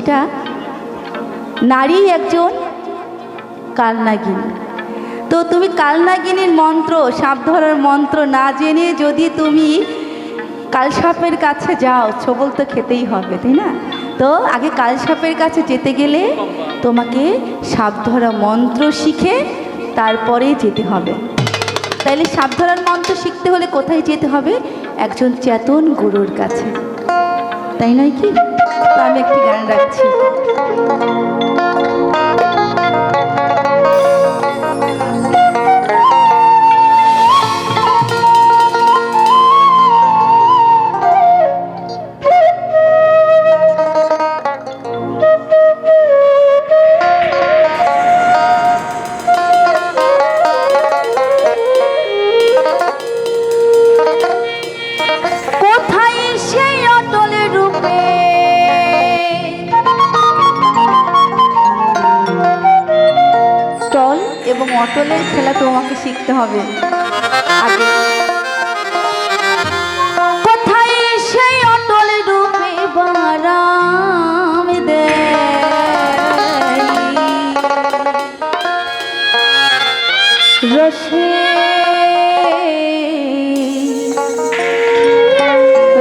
সেটা নারী একজন কালনাগিনী। তো তুমি কালনাগিনীর মন্ত্র, সাপ ধরার মন্ত্র না জেনে যদি তুমি কালসাপের কাছে যাও, ছোবল তো খেতেই হবে, তাই না? তো আগে কালসাপের কাছে যেতে গেলে তোমাকে সাপ ধরা মন্ত্র শিখে তারপরে যেতে হবে। তাইলে সাপ ধরার মন্ত্র শিখতে হলে কোথায় যেতে হবে? একজন চেতন গুরুর কাছে, তাই নয় কি? তো আমি একটি গান রাখছি। এবং অটলের খেলা তোমাকে শিখতে হবে আগে। কোথায় সেই অটল রূপে বারাম দেয়, রসে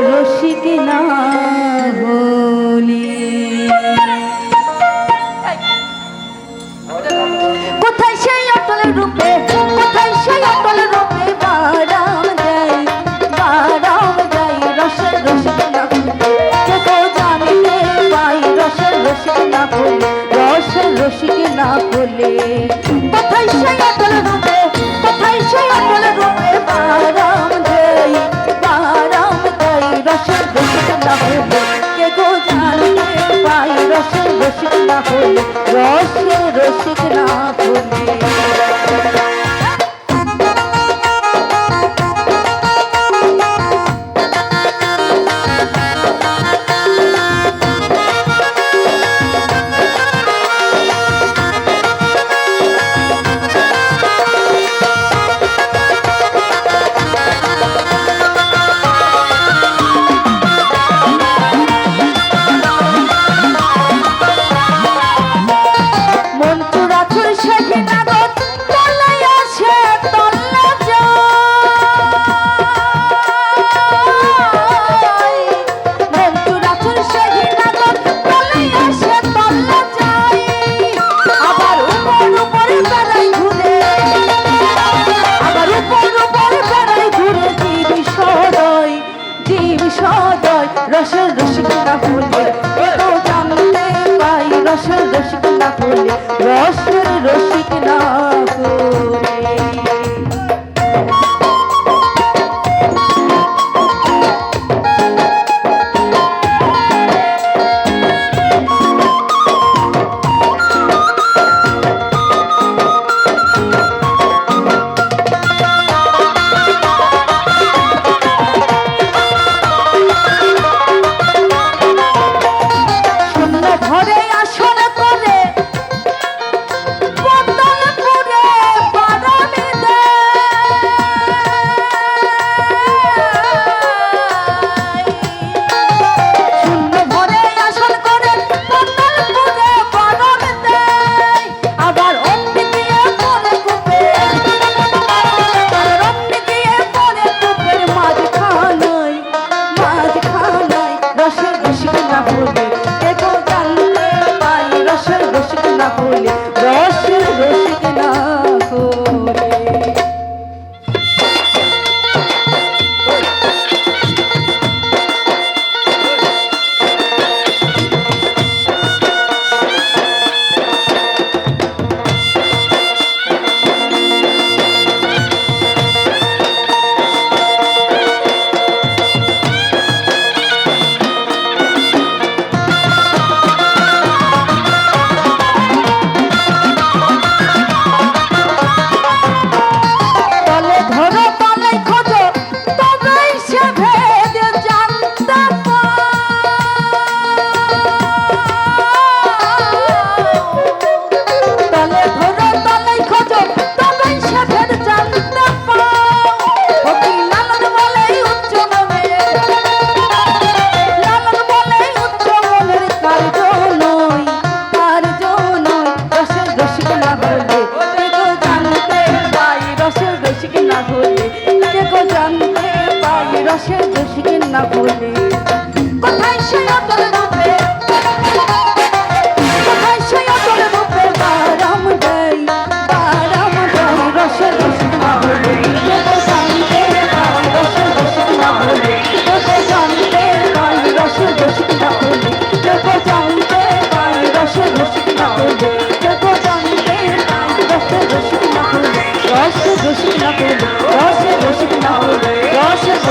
রসিক না হলি। কোথায় সেই অটল রূপে, কোথায় সেই অটল রূপে বারা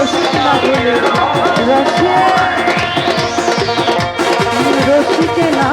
রসিক না হলে রসে রসিকে না